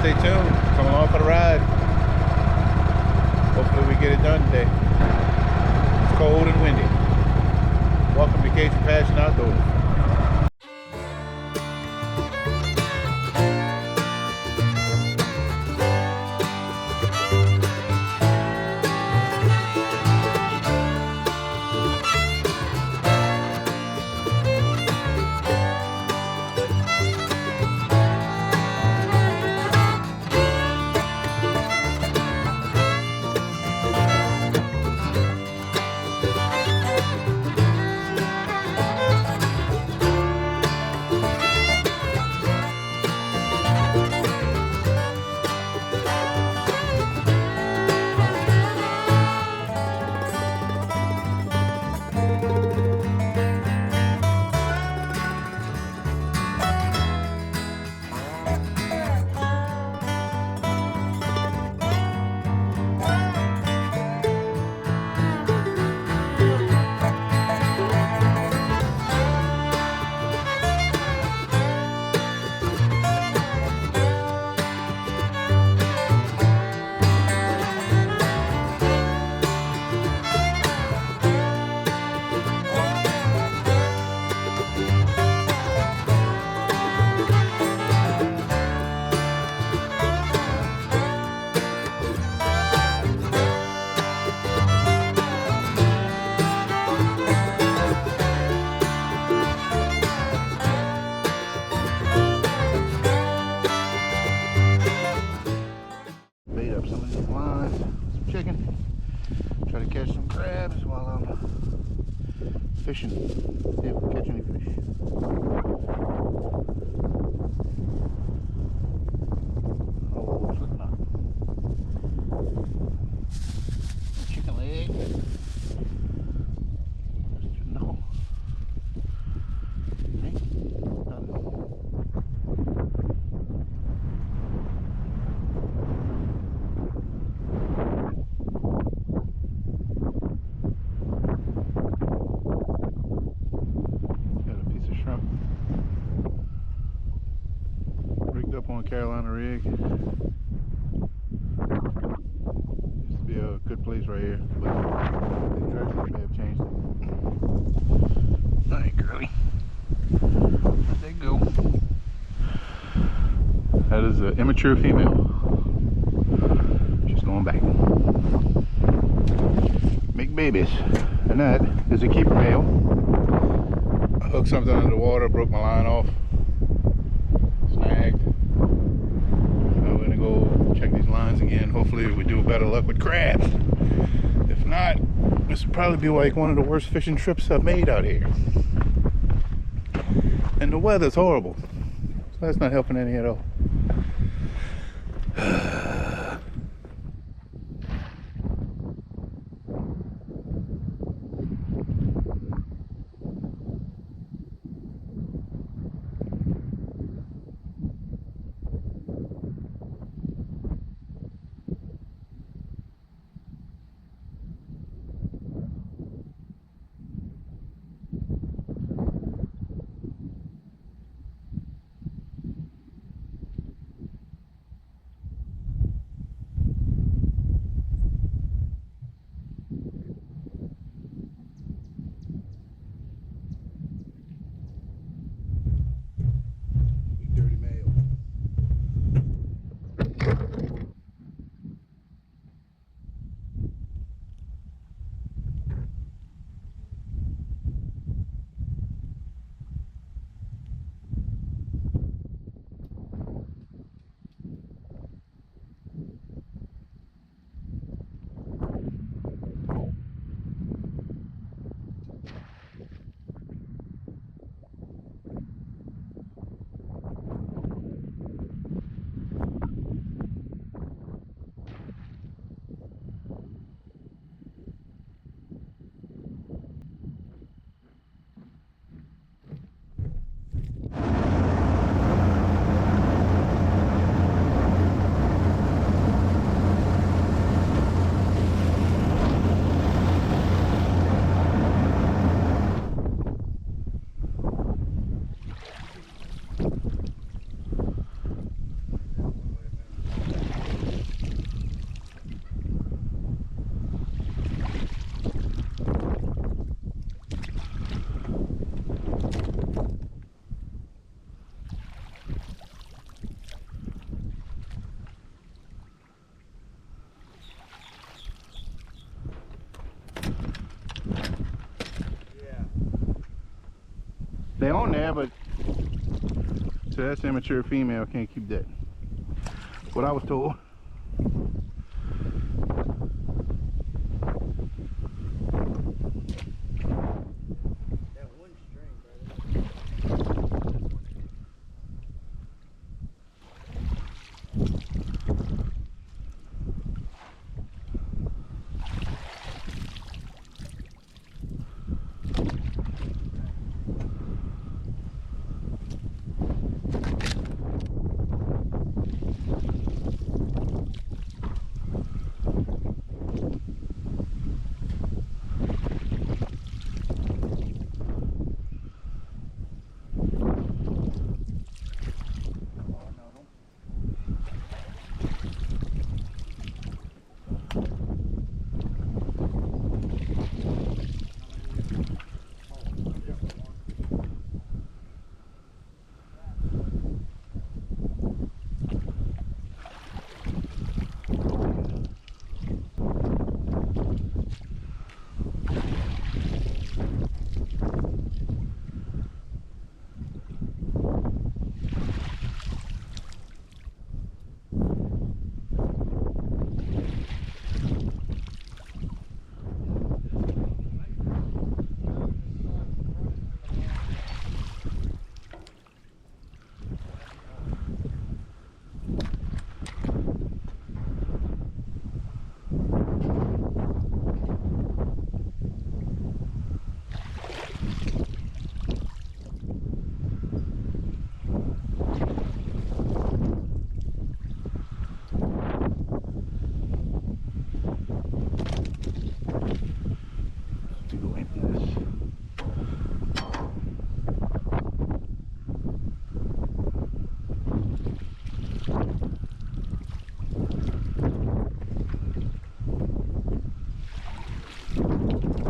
stay tuned. Come along for the ride. Hopefully we get it done today. It's cold and windy. Welcome to Cajun Passion Outdoors. Fishing. See if we catch any fish. Oh, it's looking up. Chicken leg. No. Okay. Up on Carolina rig. Used to be a good place right here, but the attractions may have changed it. Alright, girly. There they go. That is an immature female. She's going back. Make babies. And that is a keeper male. I hooked something under the water, broke my line off. Snagged. Check these lines again. Hopefully we do better luck with crabs. If not, this will probably be like one of the worst fishing trips I've made out here. And the weather's horrible, so that's not helping any at all. on there, but so that's immature female. Can't keep that. What I was told.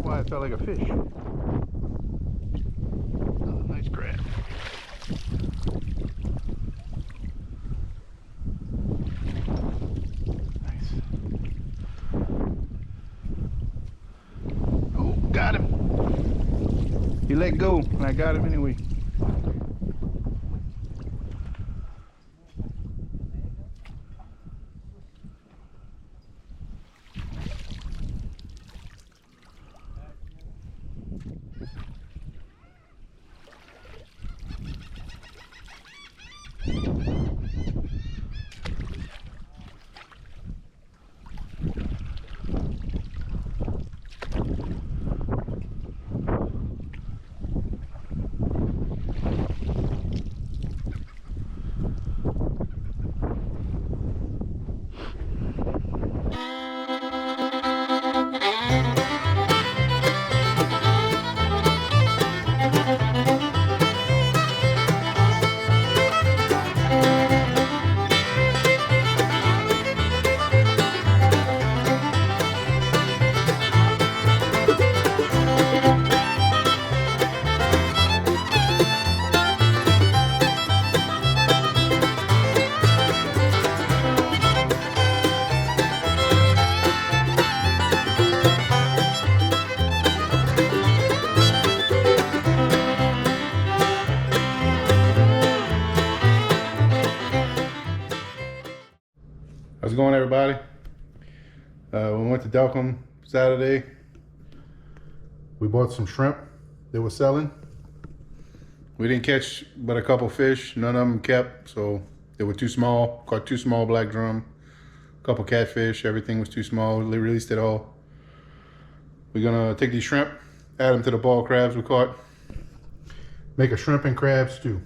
Why it felt like a fish. Oh, nice crab. Nice. Oh, got him. He let go, and I got him anyway. How's it going, everybody? We went to Delcom Saturday. We bought some shrimp they were selling. We didn't catch but a couple fish. None of them kept, so they were too small. Caught 2 small black drum, a couple catfish. Everything was too small. They released it all. We're gonna take these shrimp, add them to the ball crabs we caught. Make a shrimp and crab stew.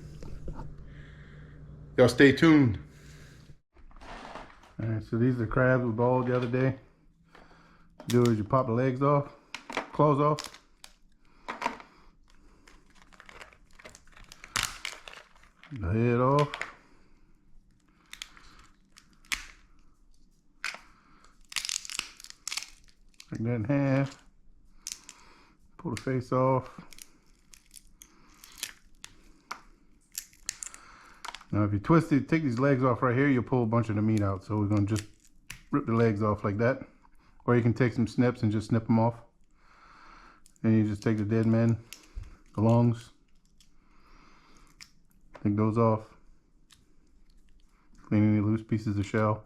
Y'all stay tuned. All right, so these are the crabs we balled the other day. What you do is you pop the legs off, claws off. The head off. Take that in half. Pull the face off. Now if you twist it, take these legs off right here, you'll pull a bunch of the meat out. So we're gonna just rip the legs off like that. Or you can take some snips and just snip them off. Then you just take the dead man, the lungs, Take those off. Clean any loose pieces of shell.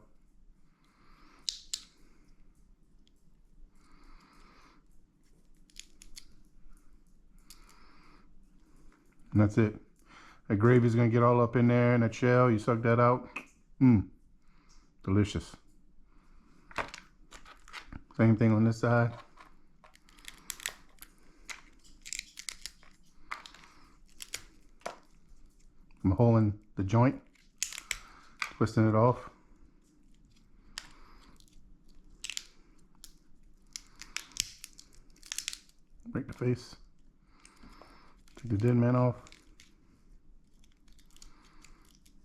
And that's it. That gravy's gonna get all up in there in that shell. You suck that out. Delicious. Same thing on this side. I'm holding the joint, twisting it off. Break the face. Take the dead man off.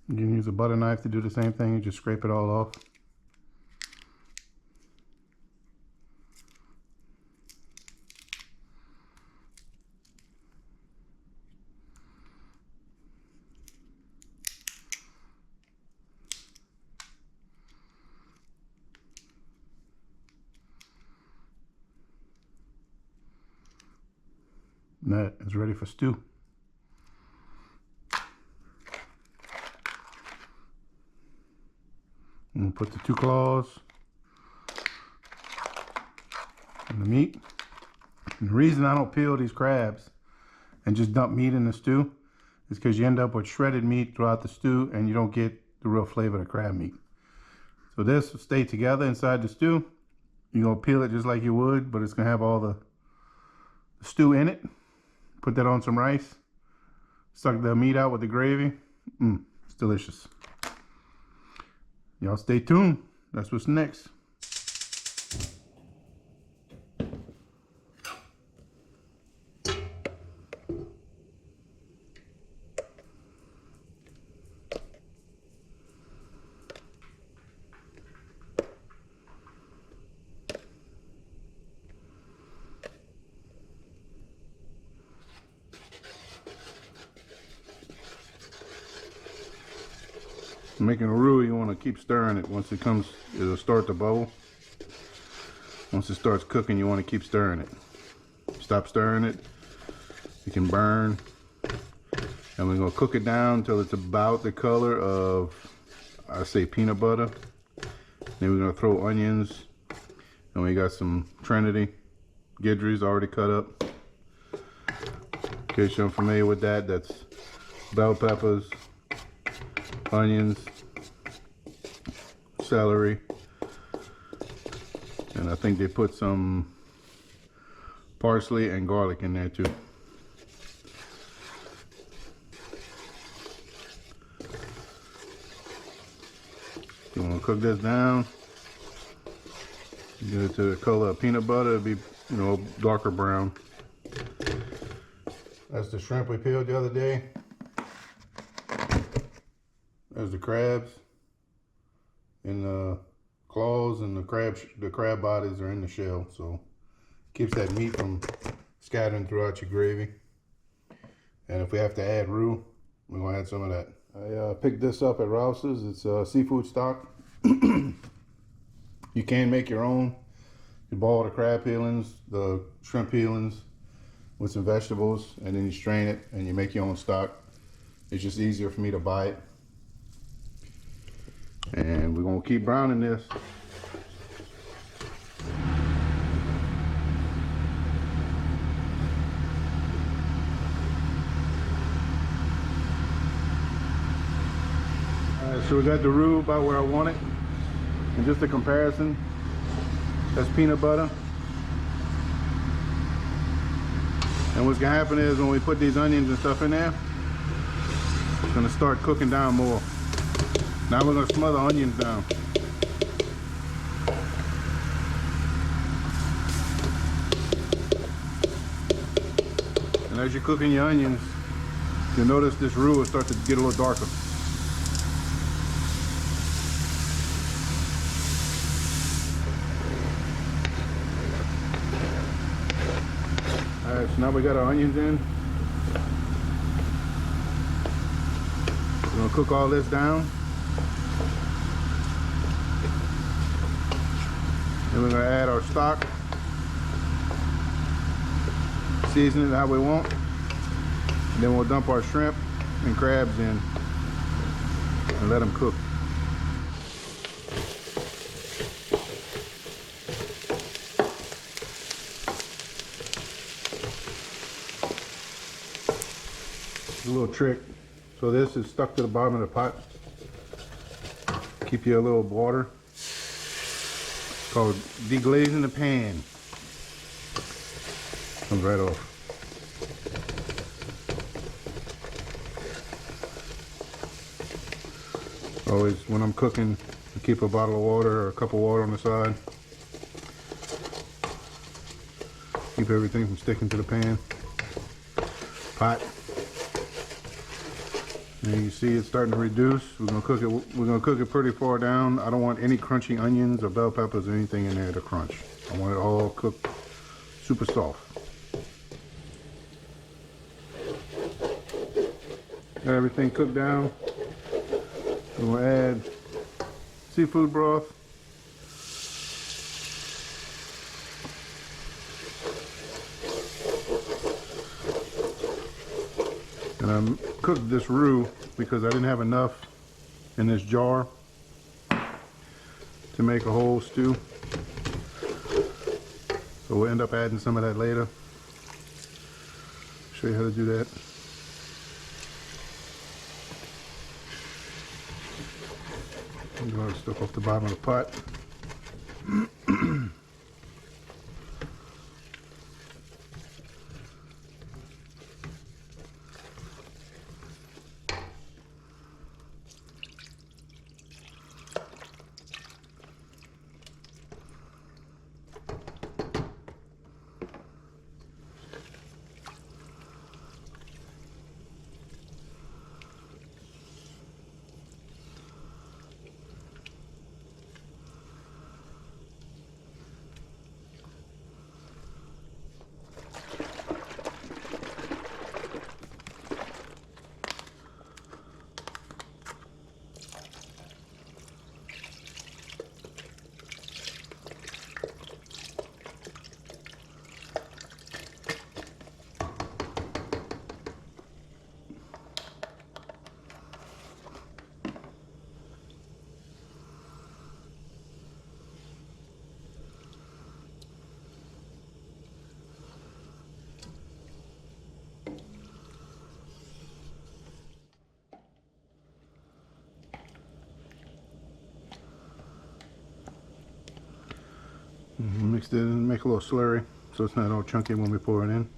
You can use a butter knife to do the same thing. You just scrape it all off. And that is ready for stew. And put the 2 claws in the meat. And the reason I don't peel these crabs and just dump meat in the stew is because you end up with shredded meat throughout the stew and you don't get the real flavor of the crab meat. So this will stay together inside the stew. You're gonna peel it just like you would, but it's gonna have all the stew in it. Put that on some rice. Suck the meat out with the gravy. It's delicious. Y'all stay tuned. That's what's next. Making a roux, you want to keep stirring it. Once it comes, it'll start to bubble. Once it starts cooking, you want to keep stirring it. Stop stirring it, it can burn. And we're going to cook it down until it's about the color of, I say, peanut butter. Then we're going to throw onions. And we got some Trinity Guidries already cut up. In case you're unfamiliar with that, that's bell peppers, onions, celery, and I think they put some parsley and garlic in there too. You want to cook this down, get it to the color of peanut butter. It'll be, darker brown. That's the shrimp we peeled the other day. There's the crabs, and the claws and the crab bodies are in the shell, so keeps that meat from scattering throughout your gravy. And if we have to add roux, we're gonna add some of that. I picked this up at Rouse's. It's seafood stock. You can make your own. You boil the crab peelings, the shrimp peelings with some vegetables, and then you strain it and you make your own stock. It's just easier for me to buy it. And we're gonna keep browning this. Alright, so we got the roux about where I want it. And just a comparison, that's peanut butter. And what's gonna happen is when we put these onions and stuff in there, it's gonna start cooking down more. Now we're going to smother onions down. And as you're cooking your onions, you'll notice this roux will start to get a little darker. Alright, so now we got our onions in. We're going to cook all this down. Then we're going to add our stock, season it how we want, and then we'll dump our shrimp and crabs in and let them cook. A little trick. So this is stuck to the bottom of the pot. Keep you a little water. It's called deglazing the pan. Comes right off. Always when I'm cooking, I keep a bottle of water or a cup of water on the side. Keep everything from sticking to the pan. Pot. And you see it's starting to reduce. We're gonna cook it. We're gonna cook it pretty far down. I don't want any crunchy onions or bell peppers or anything in there to crunch. I want it all cooked super soft. Got everything cooked down. We're gonna add seafood broth. And I cooked this roux because I didn't have enough in this jar to make a whole stew. So we'll end up adding some of that later. Show you how to do that. Get all the stuff off the bottom of the pot. Mix it and make a little slurry so it's not all chunky when we pour it in.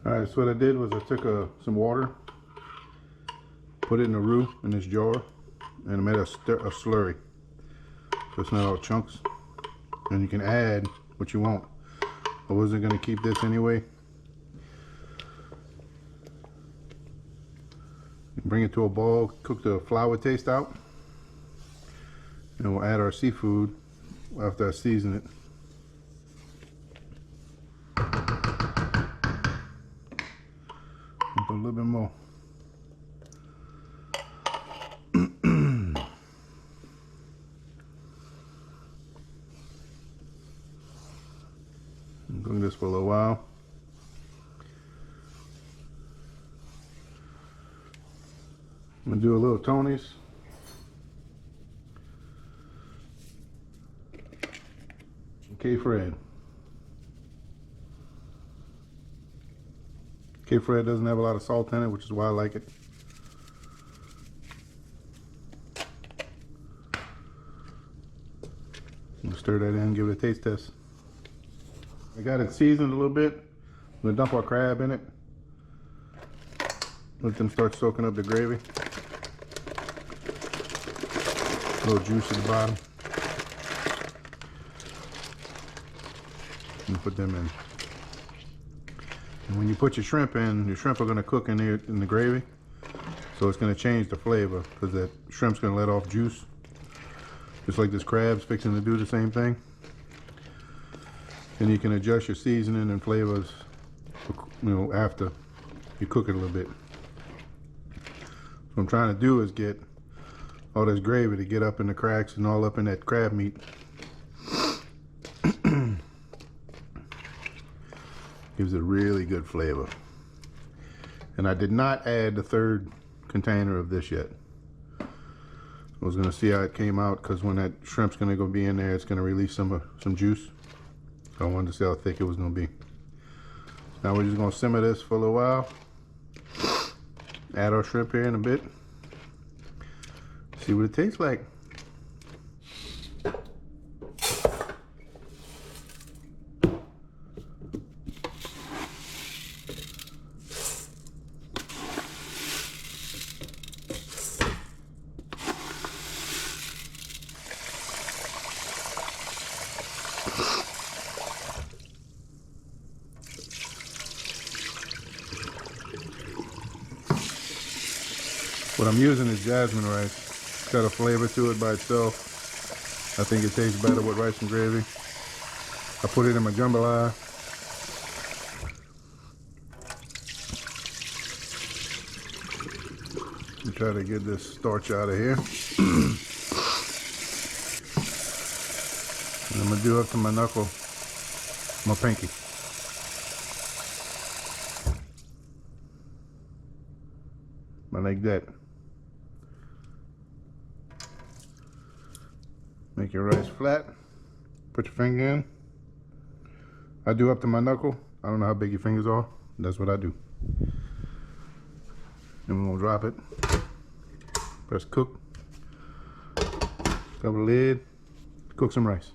Alright, so what I did was I took some water, put it in a roux in this jar, and I made a slurry. So it's not all chunks. And you can add what you want. I wasn't going to keep this anyway. Bring it to a boil, cook the flour taste out. And we'll add our seafood after I season it. Put a little bit more. I'm doing this for a little while. I'm gonna do a little Tony's. K-Fred. K-Fred doesn't have a lot of salt in it, which is why I like it. Stir that in, give it a taste test. I got it seasoned a little bit. I'm gonna dump our crab in it. Let them start soaking up the gravy. A little juice at the bottom. and put them in. And when you put your shrimp in, your shrimp are going to cook in the gravy, so it's going to change the flavor because that shrimp's going to let off juice, just like this crab's fixing to do the same thing. And you can adjust your seasoning and flavors, you know, after you cook it a little bit. What I'm trying to do is get all this gravy to get up in the cracks and all up in that crab meat. Gives it a really good flavor. And I did not add the third container of this yet. I was gonna see how it came out because when that shrimp's gonna go be in there, it's gonna release some juice. So I wanted to see how thick it was gonna be. Now we're just gonna simmer this for a little while. Add our shrimp here in a bit. See what it tastes like. What I'm using is jasmine rice. It's got a flavor to it by itself. I think it tastes better with rice and gravy. I put it in my jambalaya. And try to get this starch out of here. And I'm gonna do up to my knuckle, my pinky. Like that. Make your rice flat. Put your finger in. I do up to my knuckle. I don't know how big your fingers are. That's what I do. And we're gonna drop it. Press cook. Cover the lid. Cook some rice.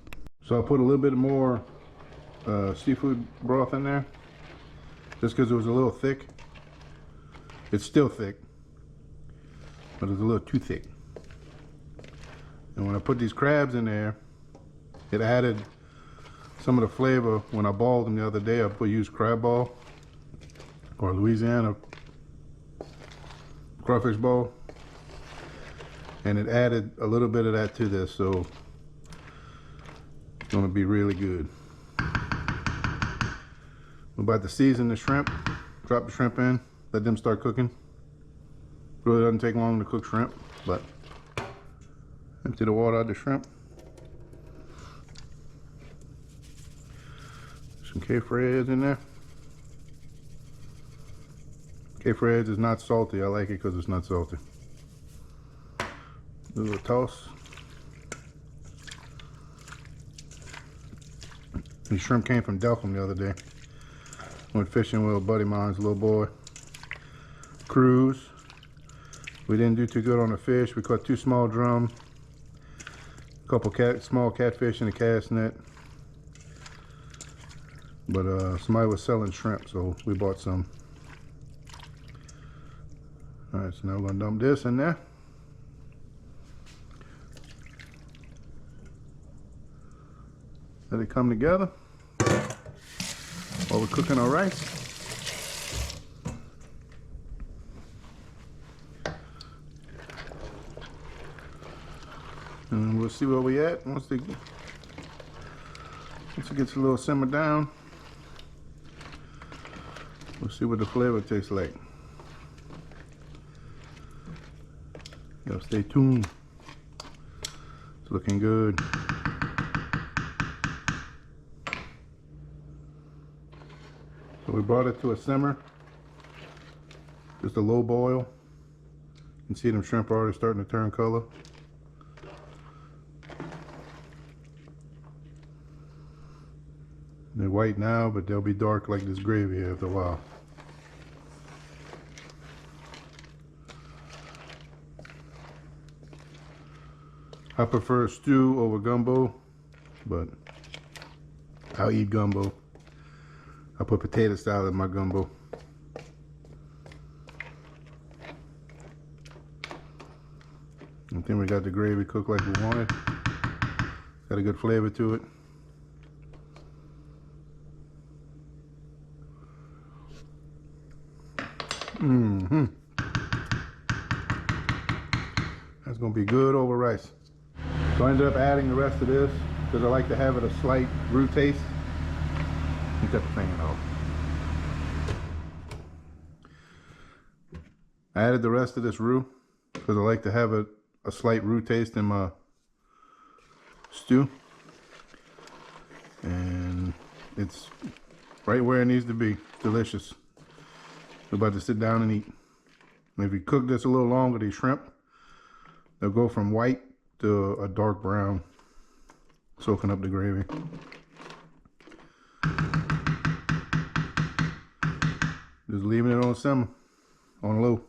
So I put a little bit more seafood broth in there, just because it was a little thick. It's still thick, but it's a little too thick. And when I put these crabs in there, it added some of the flavor. When I boiled them the other day, I used crab ball or Louisiana crawfish ball, and it added a little bit of that to this, so it's gonna be really good. We're about to season the shrimp. Drop the shrimp in, let them start cooking. Really doesn't take long to cook shrimp, but empty the water out of the shrimp. Some K-Freds in there. K-Freds is not salty. I like it because it's not salty. Do a little toss. The shrimp came from Delcom the other day. Went fishing with a buddy of mine's little boy. Cruise. We didn't do too good on the fish. We caught 2 small drum, a couple small catfish in a cast net. But somebody was selling shrimp, so we bought some. Alright, so now we're gonna dump this in there. Let it come together while we're cooking our rice. And we'll see where we at once it gets a little simmered down. We'll see what the flavor tastes like. Y'all stay tuned. It's looking good. So we brought it to a simmer. Just a low boil. You can see them shrimp are already starting to turn color. They're white now, but they'll be dark like this gravy after a while. I prefer stew over gumbo, but I'll eat gumbo. I put potato salad in my gumbo. I think we got the gravy cooked like we wanted. Got a good flavor to it. Mm-hmm. That's gonna be good over rice. So I ended up adding the rest of this because I like to have it a slight roux taste. You cut the fan off. I added the rest of this roux because I like to have a slight roux taste in my stew. And it's right where it needs to be. Delicious. We're about to sit down and eat. And if you cook this a little longer, these shrimp, they'll go from white to a dark brown, soaking up the gravy. Just leaving it on simmer, on low.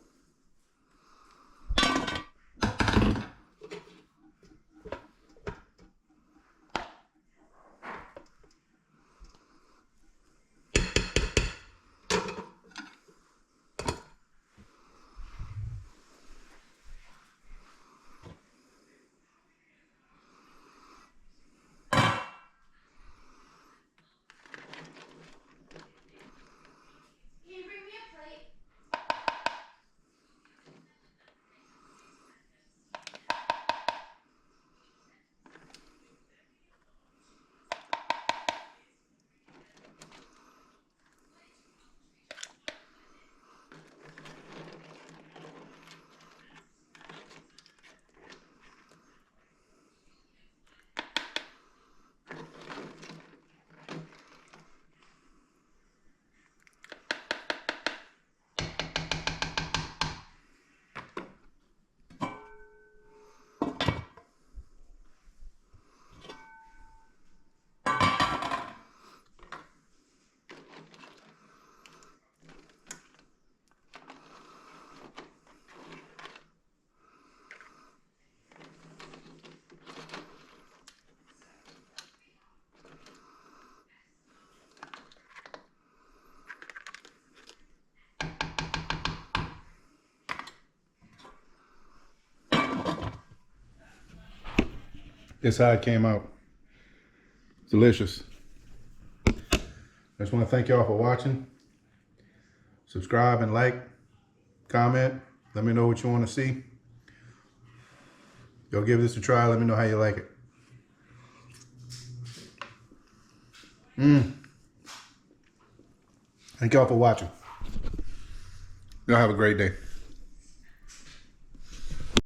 This how it came out. Delicious. I just want to thank y'all for watching. Subscribe and like, comment. Let me know what you want to see. Y'all give this a try. Let me know how you like it. Thank y'all for watching. Y'all have a great day.